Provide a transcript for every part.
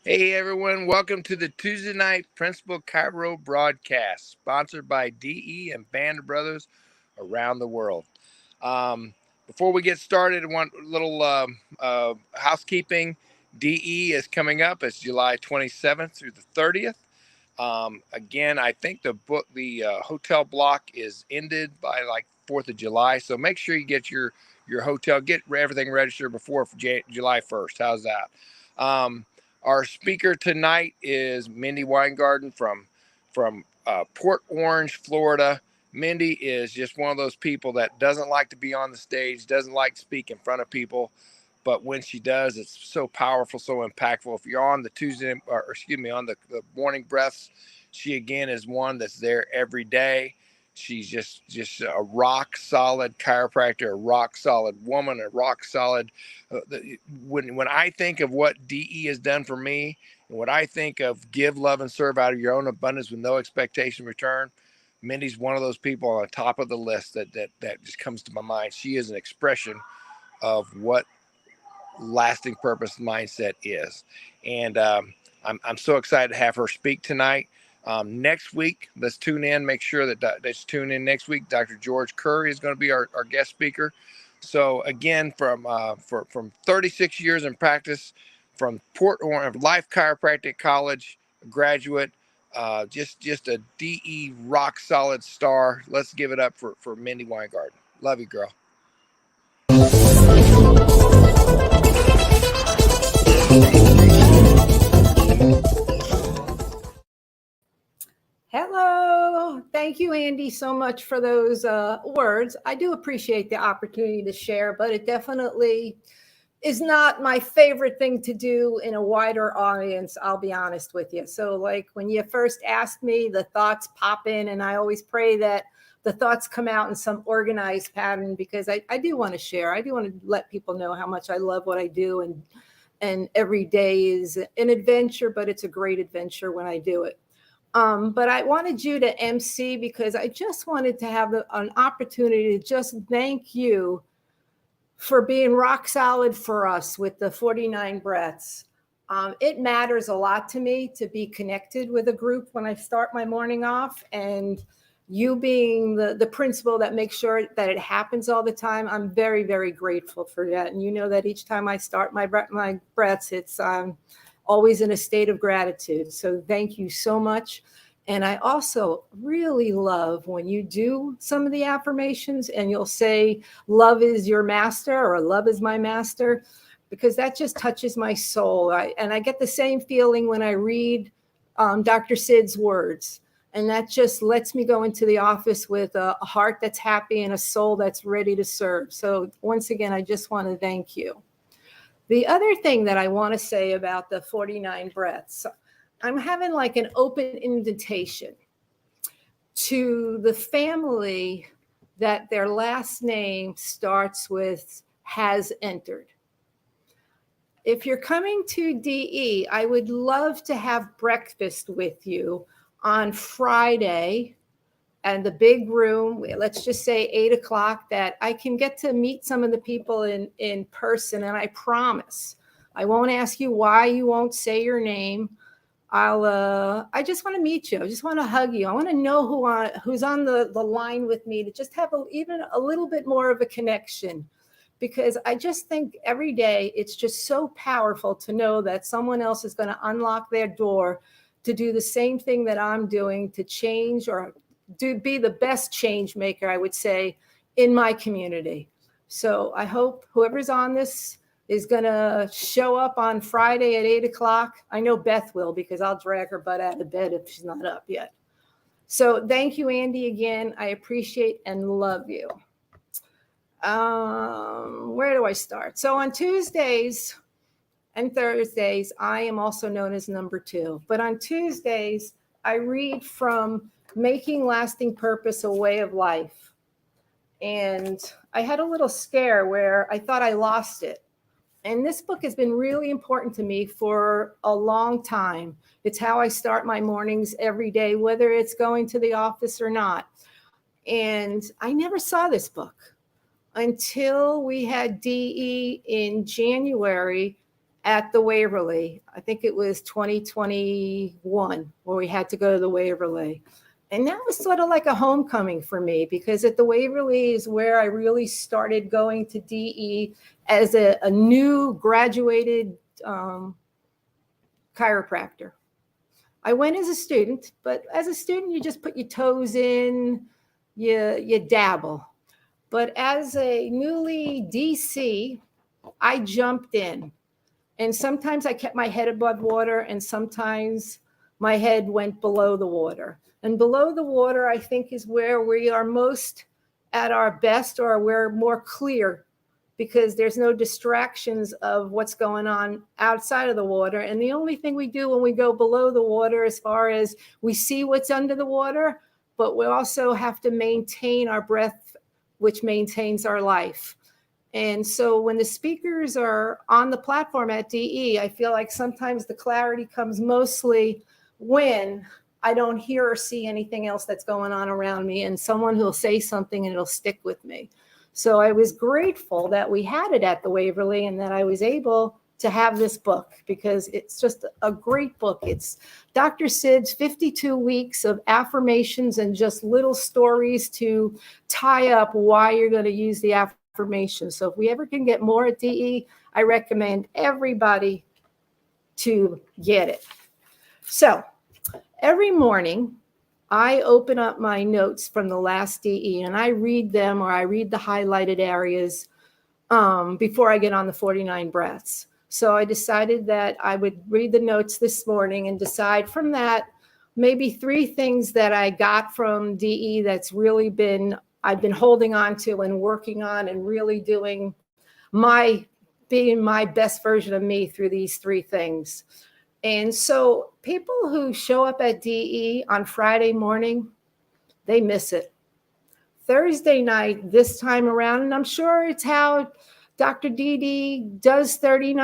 Hey everyone, welcome to the Tuesday night Principal Chiro broadcast, sponsored by DE and Band of Brothers around the world. Um, Before we get started, I want a little housekeeping. DE is coming up. It's July 27th through the 30th. Again, I think the hotel block is ended by like 4th of July, so make sure you get your hotel, get everything registered before July 1st. How's that? Um, our speaker tonight is Mindy Weingarten from Port Orange, Florida. Mindy is just one of those people that doesn't like to be on the stage, doesn't like to speak in front of people, but when she does, it's so powerful, so impactful. If you're on the on the morning breaths, she again is one that's there every day. She's just a rock solid chiropractor, a rock solid woman, a rock solid. When I think of what DE has done for me, and what I think of give, love, and serve out of your own abundance with no expectation return, Mindy's one of those people on the top of the list that just comes to my mind. She is an expression of what lasting purpose mindset is. And I'm so excited to have her speak tonight. Next week, let's tune in. Make sure that let's tune in next week. Dr. George Curry is going to be our guest speaker. So again, from 36 years in practice, from Port Orange Life Chiropractic College graduate, just a DE rock solid star. Let's give it up for Mindy Weingarten. Love you, girl. Hello. Thank you, Andy, so much for those words. I do appreciate the opportunity to share, but it definitely is not my favorite thing to do in a wider audience. I'll be honest with you. So, like when you first asked me, the thoughts pop in, and I always pray that the thoughts come out in some organized pattern because I do want to share. I do want to let people know how much I love what I do, and every day is an adventure, but it's a great adventure when I do it. But I wanted you to MC because I just wanted to have an opportunity to just thank you for being rock solid for us with the 49 breaths. It matters a lot to me to be connected with a group when I start my morning off, and you being the principal that makes sure that it happens all the time. I'm very, very grateful for that. And you know that each time I start my breaths, it's always in a state of gratitude. So thank you so much. And I also really love when you do some of the affirmations and you'll say, love is your master or love is my master, because that just touches my soul. And I get the same feeling when I read Dr. Sid's words. And that just lets me go into the office with a heart that's happy and a soul that's ready to serve. So once again, I just want to thank you. The other thing that I want to say about the 49 breaths, I'm having like an open invitation to the family that their last name starts with has entered. If you're coming to DE, I would love to have breakfast with you on Friday and the big room, let's just say 8 o'clock, that I can get to meet some of the people in person. And I promise I won't ask you why you won't say your name. I just want to meet you. I just want to hug you. I want to know who's on the line with me, to just have even a little bit more of a connection, because I just think every day it's just so powerful to know that someone else is going to unlock their door to do the same thing that I'm doing, to change or be the best change maker, I would say, in my community. So I hope whoever's on this is going to show up on Friday at 8 o'clock. I know Beth will, because I'll drag her butt out of bed if she's not up yet. So thank you, Andy, again. I appreciate and love you. Where do I start? So on Tuesdays and Thursdays, I am also known as number 2. But on Tuesdays, I read from Making Lasting Purpose a Way of Life. And I had a little scare where I thought I lost it. And this book has been really important to me for a long time. It's how I start my mornings every day, whether it's going to the office or not. And I never saw this book until we had DE in January. at the Waverly. I think it was 2021 where we had to go to the Waverly. And that was sort of like a homecoming for me, because at the Waverly is where I really started going to DE as a new graduated chiropractor. I went as a student, but as a student, you just put your toes in, you dabble. But as a newly DC, I jumped in. And sometimes I kept my head above water, and sometimes my head went below the water. And below the water, I think, is where we are most at our best, or we're more clear, because there's no distractions of what's going on outside of the water. And the only thing we do when we go below the water, as far as we see what's under the water, but we also have to maintain our breath, which maintains our life. And so when the speakers are on the platform at DE, I feel like sometimes the clarity comes mostly when I don't hear or see anything else that's going on around me, and someone who'll say something and it'll stick with me. So I was grateful that we had it at the Waverly and that I was able to have this book, because it's just a great book. It's Dr. Sid's 52 weeks of affirmations and just little stories to tie up why you're going to use the affirmation. So if we ever can get more at DE, I recommend everybody to get it. So every morning, I open up my notes from the last DE and I read them, or I read the highlighted areas before I get on the 49 breaths. So I decided that I would read the notes this morning and decide from that maybe 3 things that I got from DE that's really I've been holding on to and working on and really being my best version of me through these 3 things. And so people who show up at DE on Friday morning, they miss it. Thursday night, this time around, and I'm sure it's how Dr. Didi does Thursday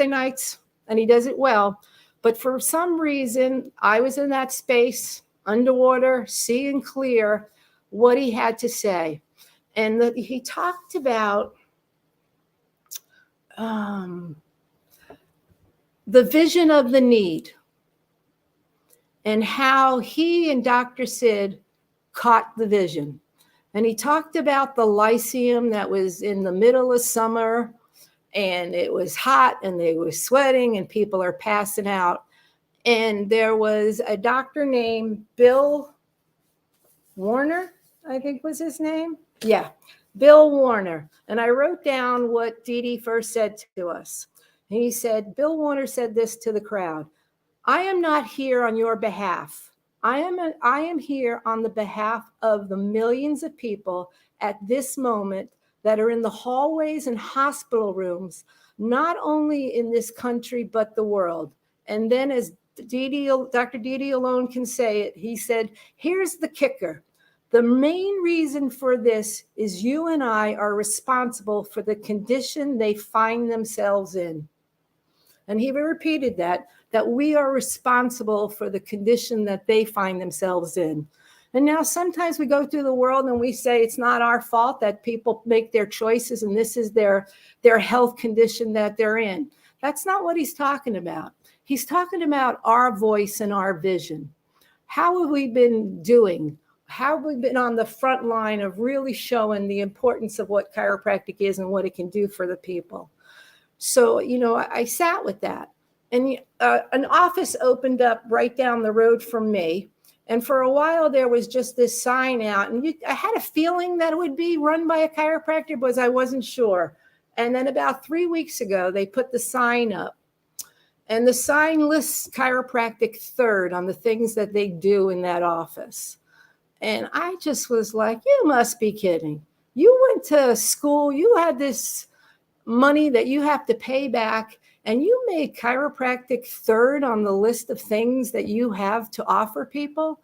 nights, and he does it well. But for some reason, I was in that space, underwater, seeing clear what he had to say. And he talked about the vision of the need, and how he and Dr. Sid caught the vision. And he talked about the Lyceum that was in the middle of summer, and it was hot and they were sweating and people are passing out. And there was a doctor named Bill Warner, I think was his name. Yeah, Bill Warner. And I wrote down what Didi first said to us. And he said, Bill Warner said this to the crowd: I am not here on your behalf. I am here on the behalf of the millions of people at this moment that are in the hallways and hospital rooms, not only in this country, but the world. And then, as Dr. Didi alone can say it, he said, here's the kicker. The main reason for this is you and I are responsible for the condition they find themselves in. And he repeated that we are responsible for the condition that they find themselves in. And now sometimes we go through the world and we say it's not our fault that people make their choices and this is their health condition that they're in. That's not what he's talking about. He's talking about our voice and our vision. How have we been doing? How have we been on the front line of really showing the importance of what chiropractic is and what it can do for the people? So, I sat with that. And an office opened up right down the road from me. And for a while, there was just this sign out. And I had a feeling that it would be run by a chiropractor, but I wasn't sure. And then about 3 weeks ago, they put the sign up. And the sign lists chiropractic third on the things that they do in that office. And I just was like, you must be kidding. You went to school. You had this money that you have to pay back, and you made chiropractic third on the list of things that you have to offer people,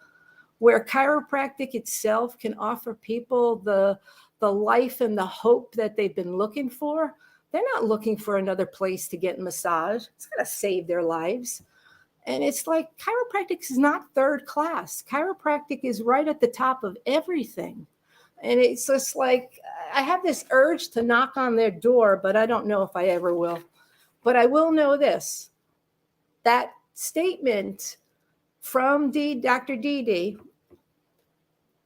where chiropractic itself can offer people the life and the hope that they've been looking for. They're not looking for another place to get a massage. It's going to save their lives. And it's like chiropractic is not third class. Chiropractic is right at the top of everything. And it's just like, I have this urge to knock on their door, but I don't know if I ever will. But I will know this, that statement from Dr. Dee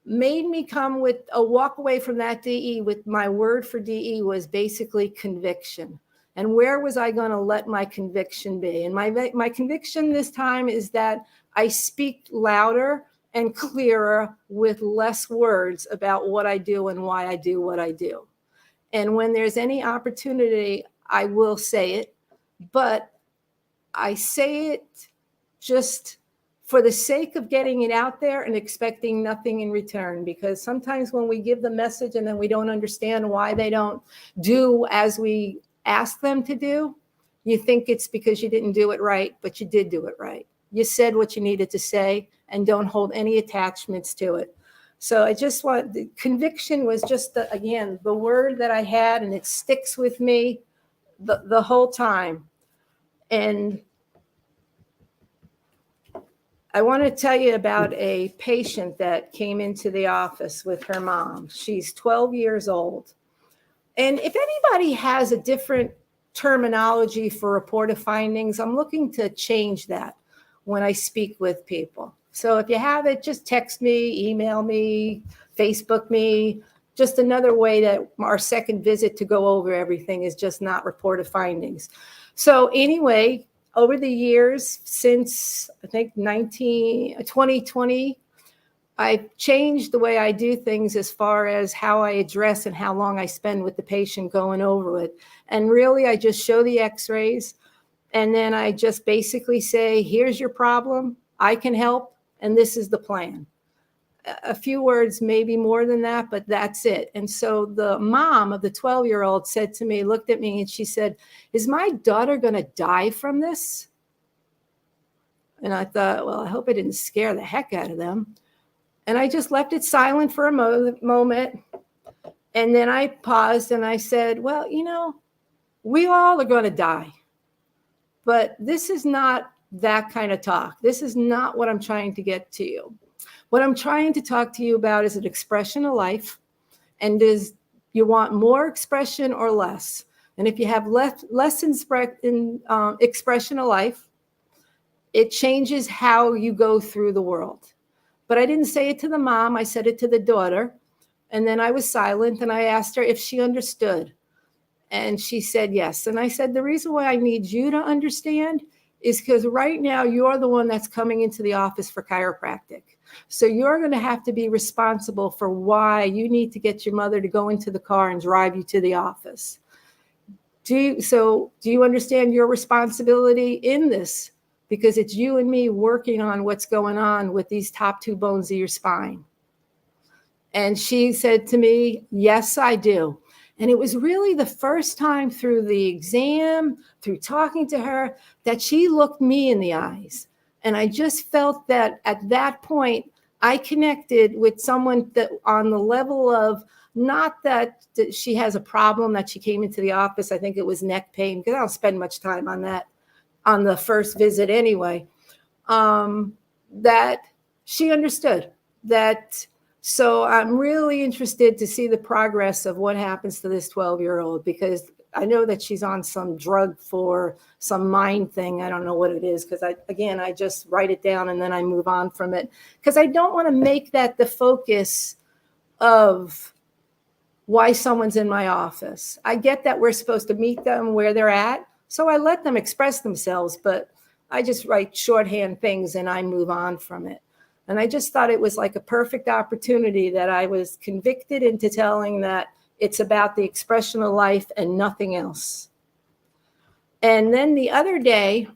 made me come with a walk away from that DE with my word for DE was basically conviction. And where was I going to let my conviction be? And my conviction this time is that I speak louder and clearer with less words about what I do and why I do what I do. And when there's any opportunity, I will say it, but I say it just for the sake of getting it out there and expecting nothing in return. Because sometimes when we give the message and then we don't understand why they don't do as we ask them to do, you think it's because you didn't do it right, but you did do it right. You said what you needed to say and don't hold any attachments to it. So I just want, the conviction was just, again, the word that I had, and it sticks with me the whole time. And I want to tell you about a patient that came into the office with her mom. She's 12 years old. And if anybody has a different terminology for reported findings, I'm looking to change that when I speak with people. So if you have it, just text me, email me, Facebook me. Just another way that our second visit to go over everything is just not reported findings. So anyway, over the years, since I think 2020, I've changed the way I do things as far as how I address and how long I spend with the patient going over it. And really, I just show the x-rays, and then I just basically say, here's your problem, I can help, and this is the plan. A few words, maybe more than that, but that's it. And so the mom of the 12-year-old said to me, looked at me, and she said, is my daughter going to die from this? And I thought, well, I hope it didn't scare the heck out of them. And I just left it silent for a moment. And then I paused and I said, well, you know, we all are going to die. But this is not that kind of talk. This is not what I'm trying to get to you. What I'm trying to talk to you about is an expression of life. And is you want more expression or less? And if you have less expression of life, it changes how you go through the world. But I didn't say it to the mom. I said it to the daughter. And then I was silent and I asked her if she understood. And she said yes. And I said, the reason why I need you to understand is because right now you're the one that's coming into the office for chiropractic. So you're going to have to be responsible for why you need to get your mother to go into the car and drive you to the office. Do you understand your responsibility in this? Because it's you and me working on what's going on with these top two bones of your spine. And she said to me, yes, I do. And it was really the first time through the exam, through talking to her, that she looked me in the eyes. And I just felt that at that point, I connected with someone that on the level of not that she has a problem that she came into the office. I think it was neck pain, because I don't spend much time on that on the first visit anyway, that she understood that. So I'm really interested to see the progress of what happens to this 12-year-old, because I know that she's on some drug for some mind thing. I don't know what it is, because I just write it down and then I move on from it, because I don't want to make that the focus of why someone's in my office. I get that we're supposed to meet them where they're at, so I let them express themselves, but I just write shorthand things and I move on from it. And I just thought it was like a perfect opportunity that I was convicted into telling that it's about the expression of life and nothing else. And then the other day,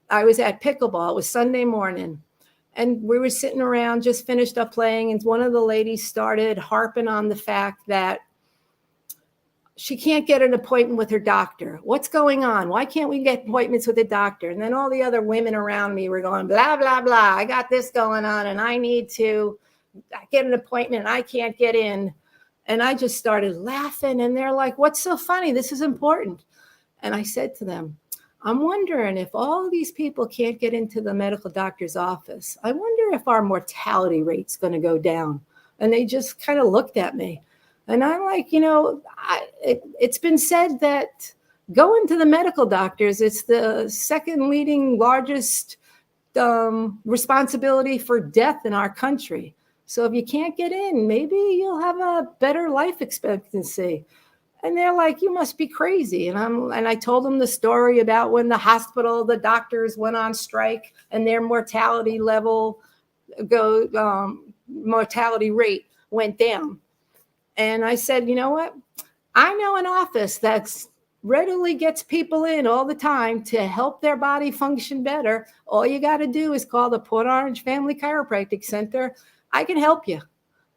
I was at pickleball. It was Sunday morning. And we were sitting around, just finished up playing. And one of the ladies started harping on the fact that she can't get an appointment with her doctor. What's going on? Why can't we get appointments with the doctor? And then all the other women around me were going, blah, blah, blah. I got this going on and I need to get an appointment and I can't get in. And I just started laughing. And they're like, what's so funny? This is important. And I said to them, I'm wondering if all these people can't get into the medical doctor's office, I wonder if our mortality rate's going to go down. And they just kind of looked at me. And I'm like, it's been said that Go into the medical doctors. It's the second leading largest responsibility for death in our country. So if you can't get in, maybe you'll have a better life expectancy. And they're like, you must be crazy. And I told them the story about when the doctors went on strike and their mortality rate went down. And I said, you know what? I know an office that's readily gets people in all the time to help their body function better. All you got to do is call the Port Orange Family Chiropractic Center. I can help you.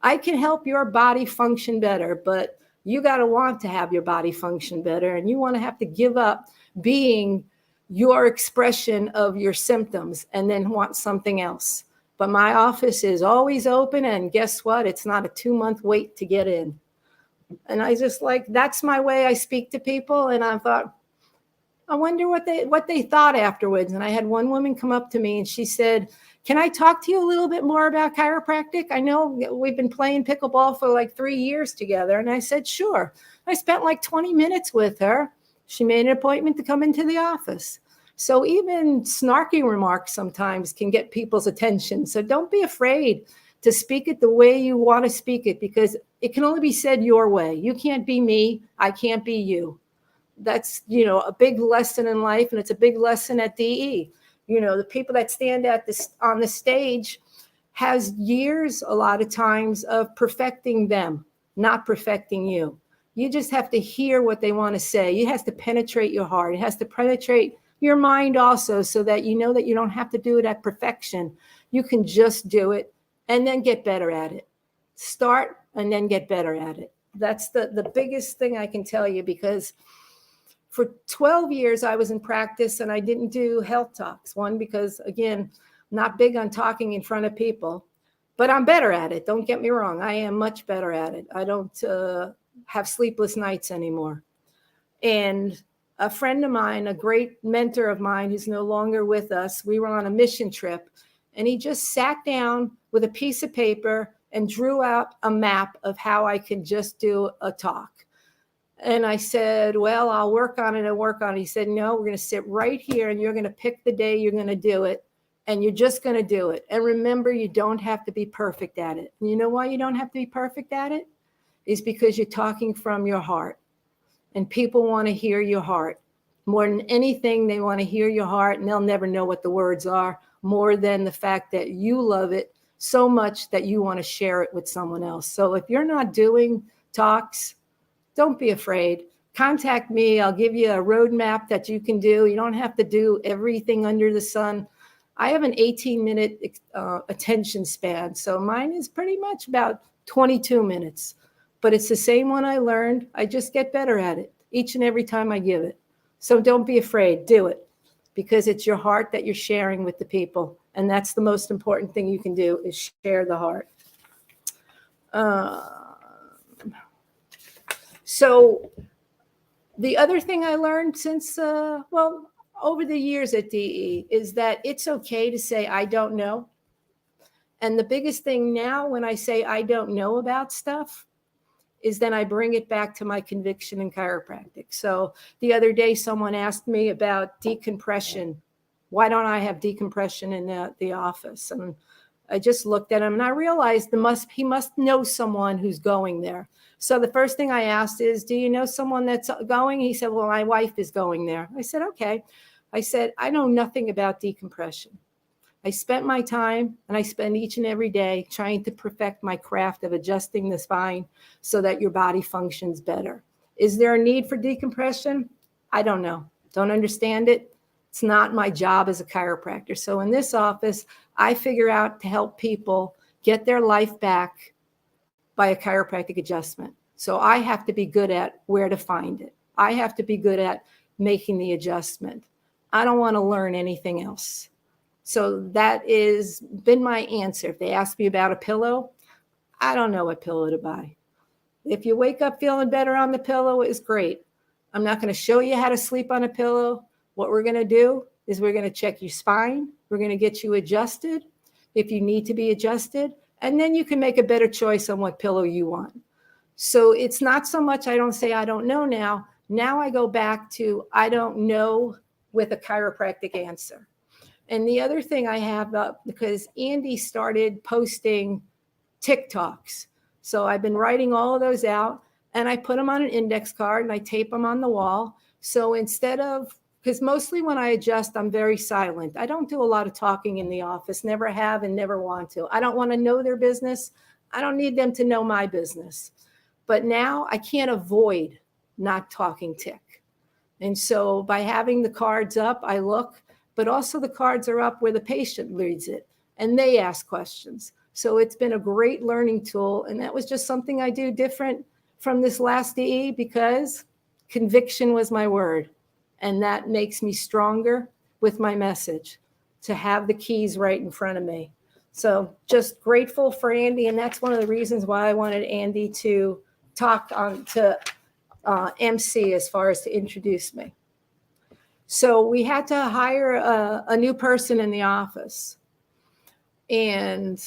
I can help your body function better, but you got to want to have your body function better, and you want to have to give up being your expression of your symptoms and then want something else. But my office is always open, and guess what? It's not a 2-month wait to get in. And I just that's my way I speak to people. And I thought, I wonder what they thought afterwards. And I had one woman come up to me and she said, can I talk to you a little bit more about chiropractic? I know we've been playing pickleball for 3 years together. And I said, sure. I spent 20 minutes with her. She made an appointment to come into the office. So even snarky remarks sometimes can get people's attention. So don't be afraid to speak it the way you want to speak it, because it can only be said your way. You can't be me. I can't be you. That's, a big lesson in life, and it's a big lesson at DE. The people that stand on the stage has years, a lot of times, of perfecting them, not perfecting you. You just have to hear what they want to say. It has to penetrate your heart. It has to penetrate your mind also, so that you know that you don't have to do it at perfection. You can just do it and then get better at it. Start and then get better at it. That's the biggest thing I can tell you, because for 12 years I was in practice and I didn't do health talks. One, because again, not big on talking in front of people, but I'm better at it. Don't get me wrong. I am much better at it. I don't have sleepless nights anymore. And a friend of mine, a great mentor of mine who's no longer with us, we were on a mission trip, and he just sat down with a piece of paper and drew out a map of how I could just do a talk. And I said, well, I'll work on it. He said, no, we're going to sit right here and you're going to pick the day you're going to do it. And you're just going to do it. And remember, you don't have to be perfect at it. And you know why you don't have to be perfect at it? Is because you're talking from your heart. And people want to hear your heart. More than anything, they want to hear your heart, and they'll never know what the words are, more than the fact that you love it so much that you want to share it with someone else. So if you're not doing talks, don't be afraid. Contact me. I'll give you a roadmap that you can do. You don't have to do everything under the sun. I have an 18-minute attention span, so mine is pretty much about 22 minutes. But it's the same one I learned. I just get better at it each and every time I give it. So don't be afraid. Do it, because it's your heart that you're sharing with the people. And that's the most important thing you can do, is share the heart. So the other thing I learned since, over the years at DE, is that it's okay to say, I don't know. And the biggest thing now when I say I don't know about stuff is then I bring it back to my conviction in chiropractic. So the other day, someone asked me about decompression. Why don't I have decompression in the office? And I just looked at him and I realized he must know someone who's going there. So the first thing I asked is, do you know someone that's going? He said, well, my wife is going there. I said, okay. I said, I know nothing about decompression. I spent my time, and I spend each and every day trying to perfect my craft of adjusting the spine so that your body functions better. Is there a need for decompression? I don't know. Don't understand it. It's not my job as a chiropractor. So in this office, I figure out to help people get their life back by a chiropractic adjustment. So I have to be good at where to find it. I have to be good at making the adjustment. I don't want to learn anything else. So that is been my answer. If they ask me about a pillow, I don't know what pillow to buy. If you wake up feeling better on the pillow, it's great. I'm not going to show you how to sleep on a pillow. What we're going to do is we're going to check your spine. We're going to get you adjusted if you need to be adjusted. And then you can make a better choice on what pillow you want. So it's not so much I don't say I don't know now. Now I go back to I don't know with a chiropractic answer. And the other thing I have up, because Andy started posting TikToks. So I've been writing all of those out and I put them on an index card and I tape them on the wall. So instead of, because mostly when I adjust, I'm very silent. I don't do a lot of talking in the office, never have and never want to. I don't want to know their business. I don't need them to know my business. But now I can't avoid not talking tick. And so by having the cards up, I look, but also the cards are up where the patient reads it and they ask questions. So it's been a great learning tool. And that was just something I do different from this last DE because conviction was my word. And that makes me stronger with my message to have the keys right in front of me. So just grateful for Andy. And that's one of the reasons why I wanted Andy to talk on to MC as far as to introduce me. So we had to hire a new person in the office. And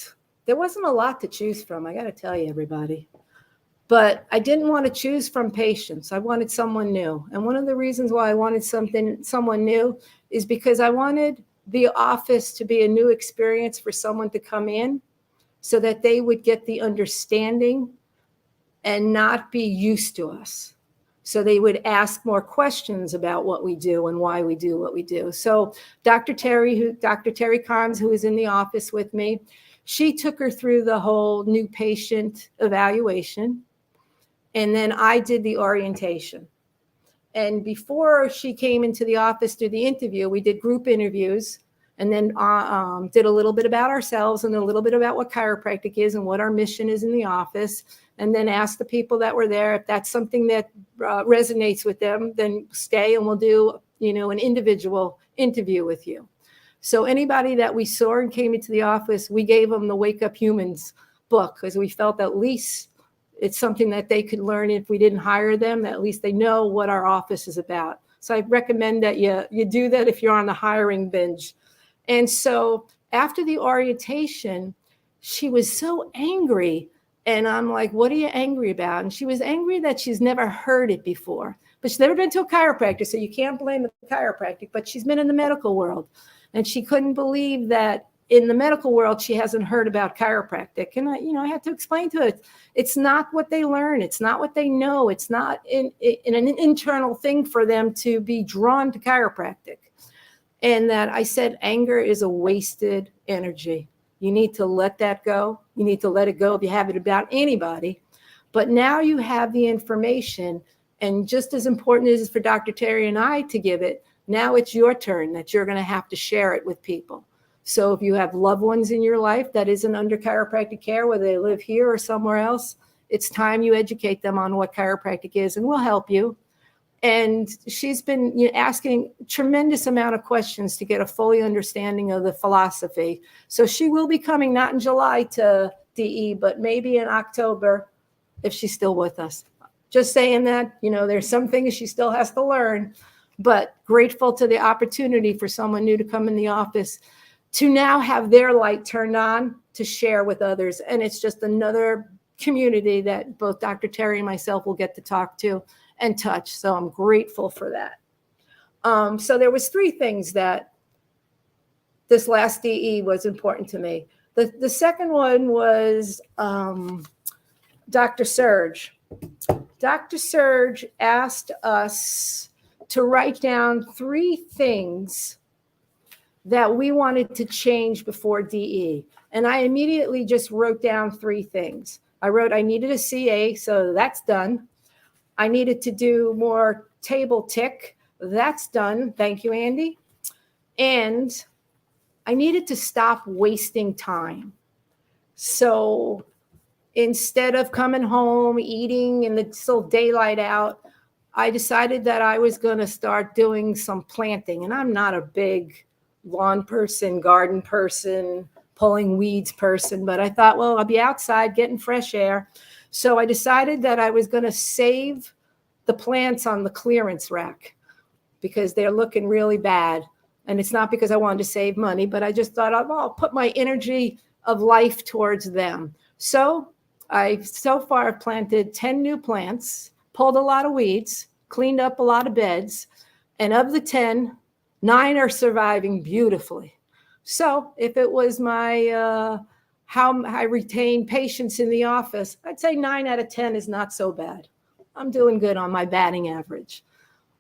there wasn't a lot to choose from, I got to tell you, everybody. But I didn't want to choose from patients. I wanted someone new. And one of the reasons why I wanted someone new is because I wanted the office to be a new experience for someone to come in so that they would get the understanding and not be used to us. So they would ask more questions about what we do and why we do what we do. So Dr. Terry Carnes, who is in the office with me, she took her through the whole new patient evaluation. And then I did the orientation. And before she came into the office to the interview, we did group interviews and then did a little bit about ourselves and a little bit about what chiropractic is and what our mission is in the office. And then ask the people that were there, if that's something that resonates with them, then stay and we'll do, an individual interview with you. So anybody that we saw and came into the office, we gave them the Wake Up Humans book because we felt at least it's something that they could learn if we didn't hire them, that at least they know what our office is about. So I recommend that you do that if you're on the hiring binge. And so after the orientation, she was so angry. And I'm like, what are you angry about? And she was angry that she's never heard it before. But she's never been to a chiropractor, so you can't blame the chiropractic. But she's been in the medical world. And she couldn't believe that in the medical world, she hasn't heard about chiropractic. And I had to explain to her, it's not what they learn. It's not what they know. It's not in an internal thing for them to be drawn to chiropractic. And that I said, anger is a wasted energy. You need to let that go. You need to let it go if you have it about anybody. But now you have the information. And just as important as it is for Dr. Terry and I to give it, now it's your turn that you're going to have to share it with people. So if you have loved ones in your life that isn't under chiropractic care, whether they live here or somewhere else, it's time you educate them on what chiropractic is, and we'll help you. And she's been asking a tremendous amount of questions to get a fully understanding of the philosophy. So she will be coming not in July to DE, but maybe in October if she's still with us. Just saying that, there's some things she still has to learn, but grateful to the opportunity for someone new to come in the office to now have their light turned on to share with others. And it's just another community that both Dr. Terry and myself will get to talk to and touch. So I'm grateful for that. So there was 3 things that this last DE was important to me. The second one was Dr. Serge. Dr. Serge asked us to write down 3 things that we wanted to change before DE. And I immediately just wrote down 3 things. I wrote I needed a CA, so that's done. I needed to do more table tick. That's done. Thank you, Andy. And I needed to stop wasting time. So instead of coming home, eating, and it's still daylight out, I decided that I was going to start doing some planting. And I'm not a big lawn person, garden person, pulling weeds person, but I thought, well, I'll be outside getting fresh air. So I decided that I was going to save the plants on the clearance rack because they're looking really bad. And it's not because I wanted to save money, but I just thought, I'll put my energy of life towards them. So I so far planted 10 new plants, pulled a lot of weeds, cleaned up a lot of beds, and of the 10, 9 are surviving beautifully. So if it was my how I retain patients in the office, I'd say 9 out of 10 is not so bad. I'm doing good on my batting average.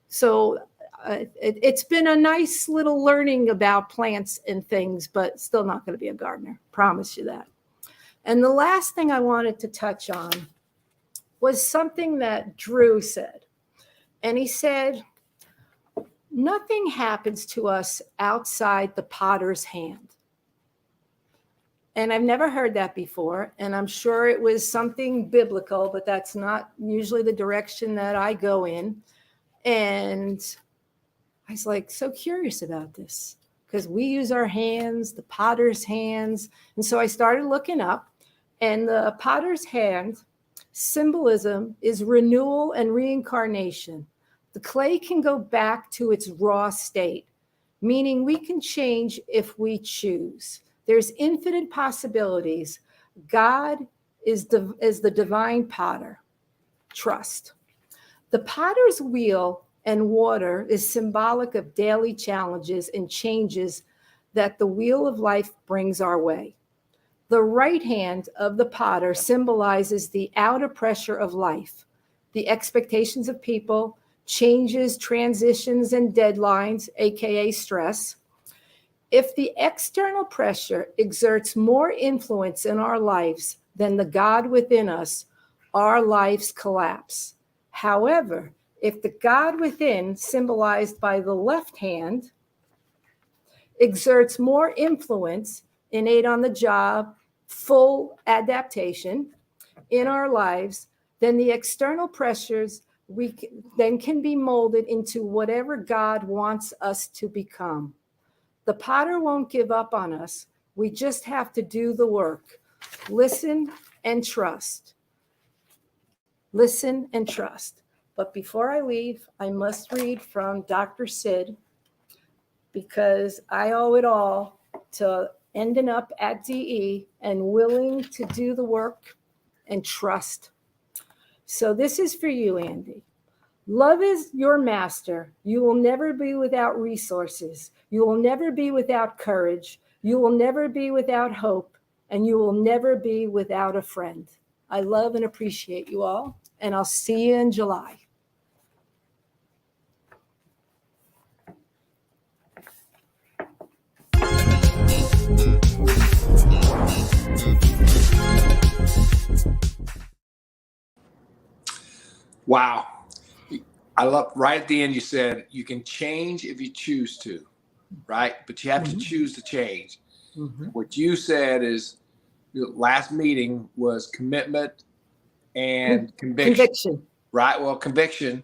So it's been a nice little learning about plants and things, but still not going to be a gardener. Promise you that. And the last thing I wanted to touch on was something that Drew said. And he said, nothing happens to us outside the potter's hand. And I've never heard that before. And I'm sure it was something biblical, but that's not usually the direction that I go in. And I was like, so curious about this because we use our hands, the potter's hands. And so I started looking up, and the potter's hand symbolism is renewal and reincarnation. The clay can go back to its raw state, meaning we can change if we choose. There's infinite possibilities. God is the divine potter. Trust. The potter's wheel and water is symbolic of daily challenges and changes that the wheel of life brings our way. The right hand of the potter symbolizes the outer pressure of life, the expectations of people, changes, transitions, and deadlines, aka stress. If the external pressure exerts more influence in our lives than the God within us, our lives collapse. However, if the God within, symbolized by the left hand, exerts more influence, innate on the job, full adaptation in our lives, then the external pressures then can be molded into whatever God wants us to become. The potter won't give up on us. We just have to do the work. Listen and trust. Listen and trust. But before I leave, I must read from Dr. Sid, because I owe it all to ending up at DE and willing to do the work and trust. So this is for you, Andy. Love is your master. You will never be without resources. You will never be without courage. You will never be without hope. And you will never be without a friend. I love and appreciate you all. And I'll see you in July. Wow. I love right at the end, you said you can change if you choose to, right? But you have to choose to change. What you said is your last meeting was commitment and conviction. Right? Well, conviction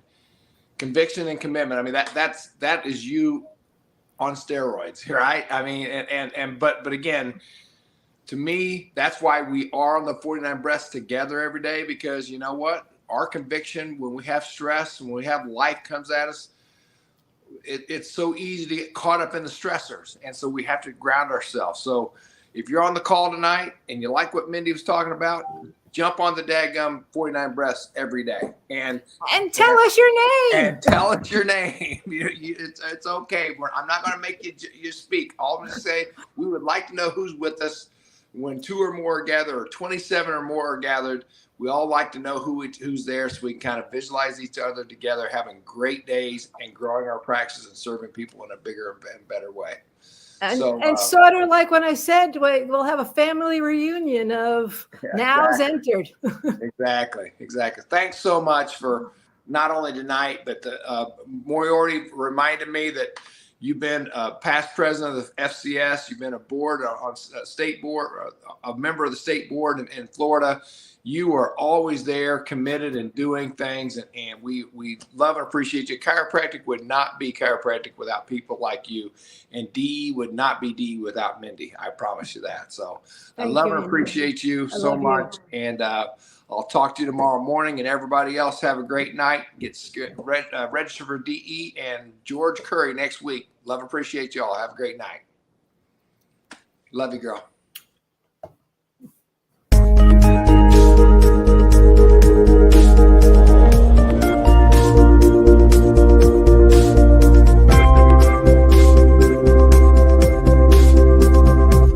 and commitment. I mean, that is you on steroids, right? I mean, but again, to me, that's why we are on the 49 Breaths together every day, because you know what? Our conviction, when we have stress, when we have life comes at us, it's so easy to get caught up in the stressors. And so we have to ground ourselves. So if you're on the call tonight and you like what Mindy was talking about, jump on the daggum 49 Breaths every day. And tell us your name. And tell us your name. It's okay. I'm not going to make you speak. All I'm going to say, we would like to know who's with us. When 2 or more are gathered, or 27 or more are gathered, we all like to know who's there, so we can kind of visualize each other together, having great days and growing our practices and serving people in a bigger and better way. And sort of like when I said, we'll have a family reunion of Now's entered. Exactly. Thanks so much for not only tonight, but Moriarty reminded me that you've been a past president of the FCS. You've been a board on state board, a member of the state board in Florida. You are always there, committed and doing things, and we love and appreciate you. Chiropractic would not be chiropractic without people like you, and DE would not be DE without Mindy. I promise you that. So I love and appreciate you so much, and I'll talk to you tomorrow morning. And everybody else, have a great night. Get register for DE and George Curry next week. Love and appreciate you all. Have a great night. Love you, girl.